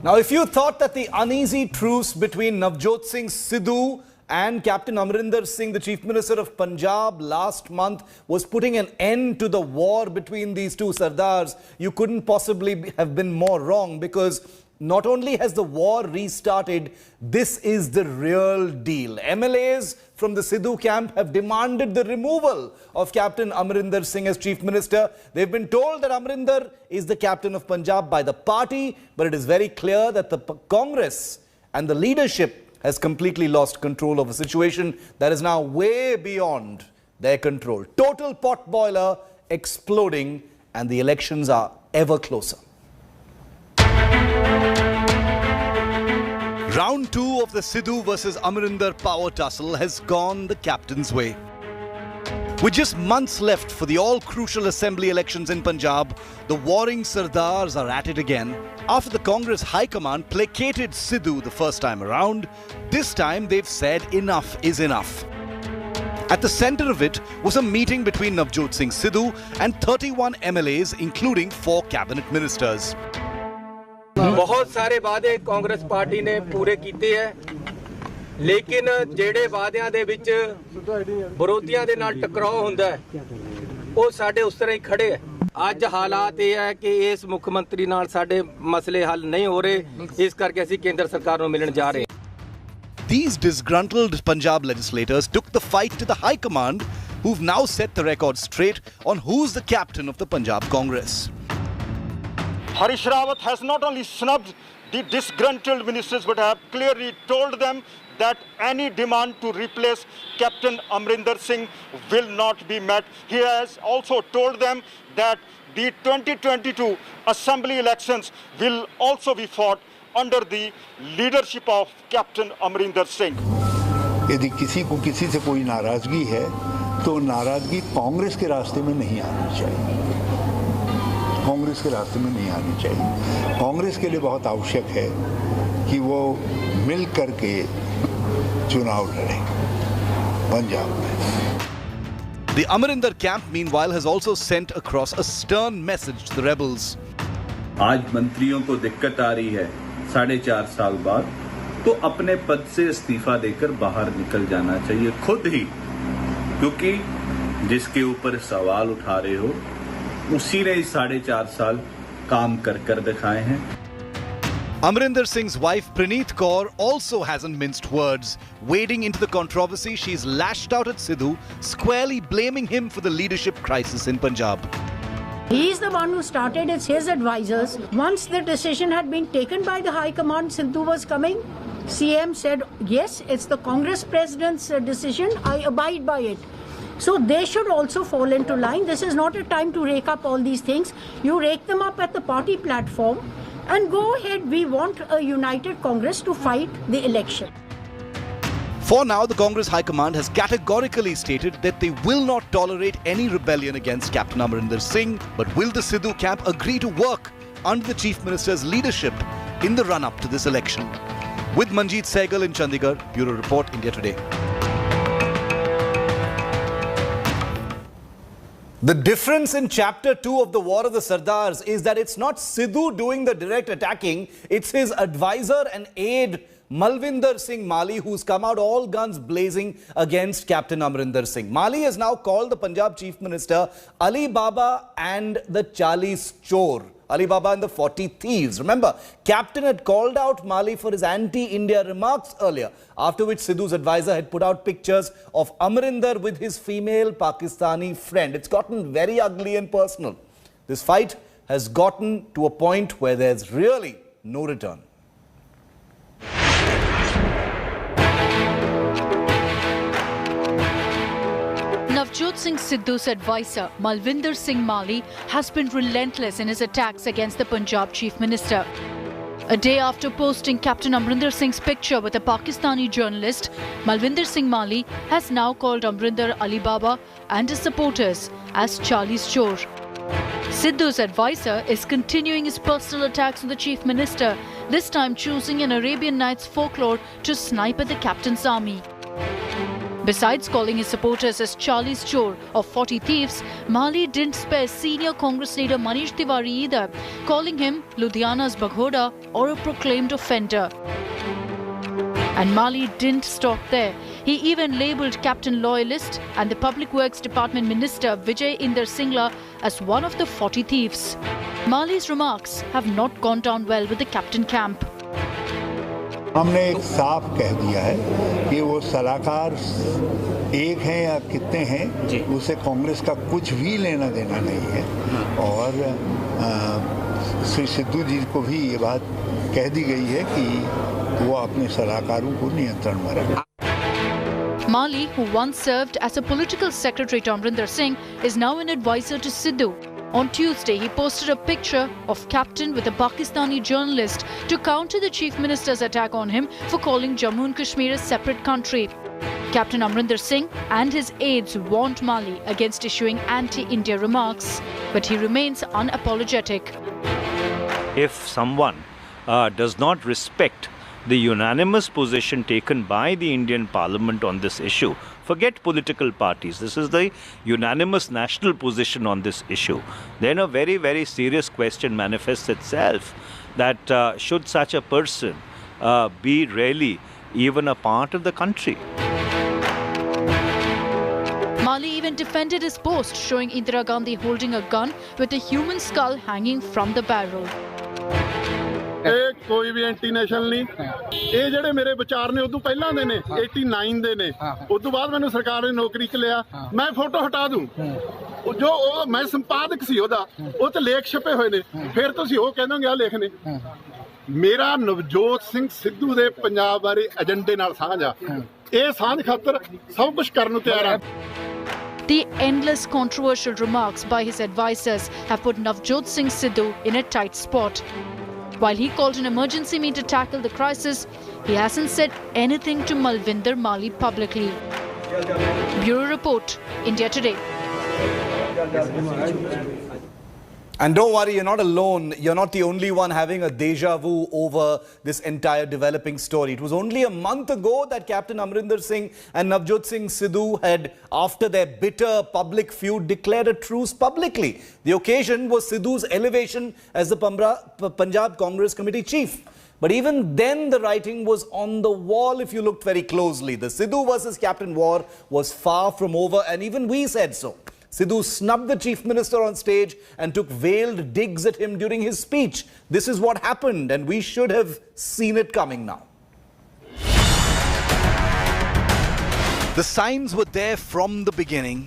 Now, if you thought that the uneasy truce between Navjot Singh Sidhu and Captain Amrinder Singh, the Chief Minister of Punjab, last month was putting an end to the war between these two Sardars, you couldn't possibly have been more wrong, because not only has the war restarted, this is the real deal. MLAs from the Sidhu camp have demanded the removal of Captain Amrinder Singh as Chief Minister. They've been told that Amrinder is the captain of Punjab by the party, but it is very clear that the Congress and the leadership has completely lost control of a situation that is now way beyond their control. Total potboiler exploding, and the elections are ever closer. Round 2 of the Sidhu versus Amrinder power tussle has gone the captain's way. With just months left for the all-crucial assembly elections in Punjab, the warring Sardars are at it again. After the Congress High Command placated Sidhu the first time around, this time they've said enough is enough. At the centre of it was a meeting between Navjot Singh Sidhu and 31 MLAs, including 4 cabinet ministers. बहुत सारे वादे Congress party ने पूरे कीते हैं, लेकिन ਜਿਹੜੇ ਵਾਅਦਿਆਂ ਦੇ ਵਿੱਚ ਵਿਰੋਧੀਆਂ ਦੇ ਨਾਲ ਟਕਰਾਅ ਹੁੰਦਾ ਹੈ ਉਹ ਸਾਡੇ ਉਸ ਤਰ੍ਹਾਂ ਹੀ ਖੜੇ ਹੈ। ਅੱਜ ਹਾਲਾਤ ਇਹ ਹੈ ਕਿ ਇਸ ਮੁੱਖ ਮੰਤਰੀ ਨਾਲ ਸਾਡੇ ਮਸਲੇ ਹੱਲ ਨਹੀਂ ਹੋ ਰਹੇ, ਇਸ ਕਰਕੇ ਅਸੀਂ ਕੇਂਦਰ ਸਰਕਾਰ ਨੂੰ ਮਿਲਣ ਜਾ ਰਹੇ ਹਾਂ। These disgruntled Punjab legislators took the fight to the High Command, who've now set the record straight on who's the captain of the Punjab Congress. Harish Rawat has not only snubbed the disgruntled ministers but have clearly told them that any demand to replace Captain Amrinder Singh will not be met. He has also told them that the 2022 assembly elections will also be fought under the leadership of Captain Amrinder Singh. यदि किसी को किसी से कोई नाराजगी है तो नाराजगी कांग्रेस के रास्ते में नहीं आनी चाहिए। कांग्रेस के रास्ते में नहीं आनी चाहिए। कांग्रेस के लिए बहुत आवश्यक है कि वो मिल करके चुनाव लड़े पंजाब में। The Amrinder camp, meanwhile, has also sent across a stern message to the rebels. आज मंत्रियों को दिक्कत आ रही है 4.5 साल बाद, तो अपने पद से इस्तीफा देकर बाहर निकल जाना चाहिए खुद ही, क्योंकि जिसके ऊपर सवाल उठा रहे हो उसी ने 4.5 साल काम कर दिखाए हैं। Amrinder Singh's wife Praneeth Kaur also hasn't minced words. Wading into the controversy, she's lashed out at Sidhu, squarely blaming him for the leadership crisis in Punjab. He's the one who started, it's his advisors. Once the decision had been taken by the High Command, Sidhu was coming, CM said, yes, it's the Congress president's decision, I abide by it. So they should also fall into line. This is not a time to rake up all these things. You rake them up at the party platform and go ahead. We want a united Congress to fight the election. For now, the Congress High Command has categorically stated that they will not tolerate any rebellion against Captain Amrinder Singh. But will the Sidhu camp agree to work under the Chief Minister's leadership in the run-up to this election? With Manjeet Sehgal in Chandigarh, Bureau Report, India Today. The difference in Chapter 2 of the War of the Sardars is that it's not Sidhu doing the direct attacking, it's his advisor and aide Malvinder Singh Mali who's come out all guns blazing against Captain Amrinder Singh. Mali has now called the Punjab Chief Minister Ali Baba and the 40 Chor. Ali Baba and the 40 Thieves. Remember, Captain had called out Mali for his anti-India remarks earlier, after which Sidhu's advisor had put out pictures of Amrinder with his female Pakistani friend. It's gotten very ugly and personal. This fight has gotten to a point where there's really no return. Navjot Singh Sidhu's advisor, Malvinder Singh Mali, has been relentless in his attacks against the Punjab Chief Minister. A day after posting Captain Amrinder Singh's picture with a Pakistani journalist, Malvinder Singh Mali has now called Amrinder Ali Baba and his supporters as Charlie's Chor. Sidhu's advisor is continuing his personal attacks on the Chief Minister, this time choosing an Arabian Nights folklore to snipe at the captain's army. Besides calling his supporters as Charlie's Chor or 40 thieves, Mali didn't spare senior Congress leader Manish Tiwari either, calling him Ludhiana's Baghoda or a proclaimed offender. And Mali didn't stop there. He even labelled Captain Loyalist and the Public Works Department Minister Vijay Inder Singla as one of the 40 thieves. Mali's remarks have not gone down well with the Captain camp. हमने एक साफ कह दिया है कि वो सलाहकार एक हैं या कितने हैं उसे कांग्रेस का कुछ भी लेना देना नहीं है और श्री सिद्धू जी को भी ये बात कह दी गई है कि वो अपने सलाहकारों को नियंत्रण में रखें. Mali, who once served as a political secretary to Amrinder Singh, is now an advisor to Sidhu. On Tuesday, he posted a picture of Captain with a Pakistani journalist to counter the Chief Minister's attack on him for calling Jammu and Kashmir a separate country. Captain Amrinder Singh and his aides warned Mali against issuing anti-India remarks, but he remains unapologetic. If someone does not respect the unanimous position taken by the Indian Parliament on this issue, forget political parties, this is the unanimous national position on this issue, then a very, very serious question manifests itself that should such a person be really even a part of the country? Mali even defended his post, showing Indira Gandhi holding a gun with a human skull hanging from the barrel. ਇਹ ਕੋਈ ਵੀ anti national ਨਹੀਂ ਇਹ ਜਿਹੜੇ ਮੇਰੇ ਵਿਚਾਰ ਨੇ ਉਦੋਂ ਪਹਿਲਾਂ ਦੇ ਨੇ 89 ਦੇ ਨੇ ਉਦੋਂ ਬਾਅਦ ਮੈਨੂੰ ਸਰਕਾਰ ਨੇ ਨੌਕਰੀ 'ਚ ਲਿਆ ਮੈਂ ਫੋਟੋ ਹਟਾ ਦੂੰ ਜੋ ਮੈਂ ਸੰਪਾਦਕ ਸੀ ਉਹਦਾ ਉਹ ਤੇ ਲੇਖ ਛਪੇ ਹੋਏ ਨੇ ਫਿਰ ਤੁਸੀਂ ਉਹ ਕਹਿੰਦੋਗੇ ਆ ਲੇਖ ਨੇ ਮੇਰਾ ਨਵਜੋਤ ਸਿੰਘ ਸਿੱਧੂ ਦੇ ਪੰਜਾਬ ਬਾਰੇ ਏਜੰਡੇ ਨਾਲ ਸਾਂਝ ਆ ਇਹ ਸਾਂਝ ਖਾਤਰ ਸਭ ਕੁਝ ਕਰਨ ਨੂੰ ਤਿਆਰ ਆ. The endless controversial remarks by his advisers have put Navjot Singh Sidhu in a tight spot. While he called an emergency meeting to tackle the crisis, he hasn't said anything to Malvinder Mali publicly. Bureau Report, India Today. And don't worry, you're not alone. You're not the only one having a deja vu over this entire developing story. It was only a month ago that Captain Amrinder Singh and Navjot Singh Sidhu had, after their bitter public feud, declared a truce publicly. The occasion was Sidhu's elevation as the Punjab Congress Committee chief. But even then, the writing was on the wall if you looked very closely. The Sidhu versus Captain war was far from over, and even we said so. Sidhu snubbed the Chief Minister on stage and took veiled digs at him during his speech. This is what happened, and we should have seen it coming now. The signs were there from the beginning.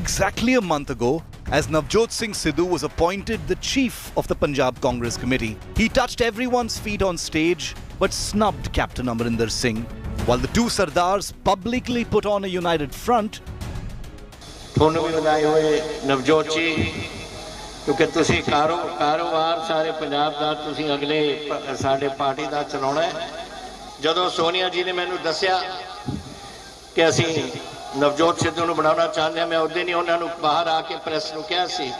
Exactly a month ago, as Navjot Singh Sidhu was appointed the chief of the Punjab Congress Committee, he touched everyone's feet on stage but snubbed Captain Amrinder Singh, while the two Sardars publicly put on a united front. ਤੁਹਾਨੂੰ ਵੀ ਵਧਾਈ ਹੋਏ ਨਵਜੋਤ ਜੀ ਕਿਉਂਕਿ ਤੁਸੀਂ ਕਾਰੋਬਾਰ ਸਾਰੇ ਪੰਜਾਬ ਦਾ ਤੁਸੀਂ ਅਗਲੇ ਸਾਡੇ ਪਾਰਟੀ ਦਾ ਚਲਾਉਣਾ ਹੈ ਜਦੋਂ ਸੋਨੀਆ ਜੀ ਨੇ ਮੈਨੂੰ ਦੱਸਿਆ ਕਿ ਅਸੀਂ ਨਵਜੋਤ ਸਿੱਧੂ ਨੂੰ ਬਣਾਉਣਾ ਚਾਹੁੰਦੇ ਹਾਂ ਮੈਂ ਉਦੋਂ ਨਹੀਂ ਉਹਨਾਂ ਨੂੰ ਬਾਹਰ ਆ ਕੇ ਪ੍ਰੈਸ ਨੂੰ ਕਿਹਾ ਸੀ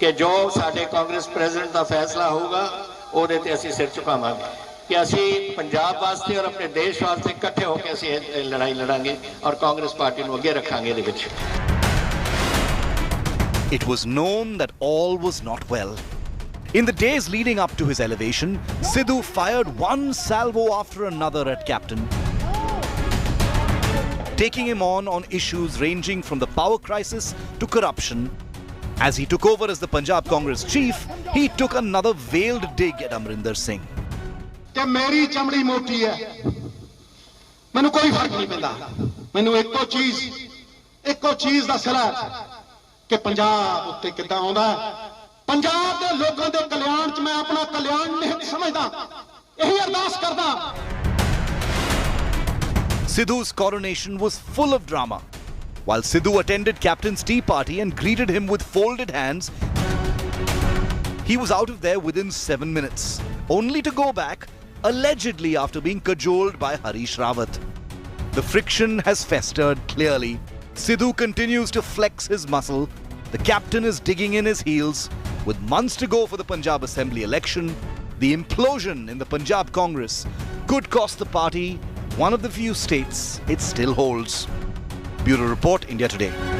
ਕਿ ਜੋ ਸਾਡੇ ਕਾਂਗਰਸ ਪ੍ਰੈਜ਼ੀਡੈਂਟ ਦਾ ਫੈਸਲਾ ਹੋਊਗਾ ਉਹਦੇ ਤੇ ਅਸੀਂ ਸਿਰ ਝੁਕਾਵਾਂਗੇ ਕਿ ਅਸੀਂ ਪੰਜਾਬ ਵਾਸਤੇ ਔਰ ਆਪਣੇ ਦੇਸ਼ ਵਾਸਤੇ ਇਕੱਠੇ ਹੋ ਕੇ ਅਸੀਂ ਇਹ ਲੜਾਈ ਲੜਾਂਗੇ ਔਰ ਕਾਂਗਰਸ ਪਾਰਟੀ ਨੂੰ ਅੱਗੇ ਰੱਖਾਂਗੇ ਇਹਦੇ ਵਿੱਚ. It was known that all was not well. In the days leading up to his elevation, Sidhu fired one salvo after another at Captain, taking him on issues ranging from the power crisis to corruption. As he took over as the Punjab Congress chief, he took another veiled dig at Amrinder Singh. ਕਿ ਮੇਰੀ ਚਮੜੀ ਮੋਟੀ ਹੈ ਮੈਨੂੰ ਕੋਈ ਫਰਕ ਨਹੀਂ ਪੈਂਦਾ ਮੈਨੂੰ ਇੱਕੋ ਚੀਜ਼ ਦਾ ਸਿਲਾ ਕਿ ਪੰਜਾਬ ਉੱਤੇ ਕਿੱਦਾਂ ਆਉਂਦਾ ਪੰਜਾਬ ਦੇ ਲੋਕਾਂ ਦੇ ਕਲਿਆਣ 'ਚ ਮੈਂ ਆਪਣਾ ਕਲਿਆਣ ਨਿਹਿਤ ਸਮਝਦਾ ਇਹੀ ਅਰਦਾਸ ਕਰਦਾ. Sidhu's coronation was full of drama. While Sidhu attended Captain's tea party and greeted him with folded hands, he was out of there within 7 minutes, only to go back allegedly after being cajoled by Harish Rawat. The friction has festered clearly. Sidhu continues to flex his muscle. The captain is digging in his heels. With months to go for the Punjab Assembly election, the implosion in the Punjab Congress could cost the party one of the few states it still holds. Bureau Report, India Today.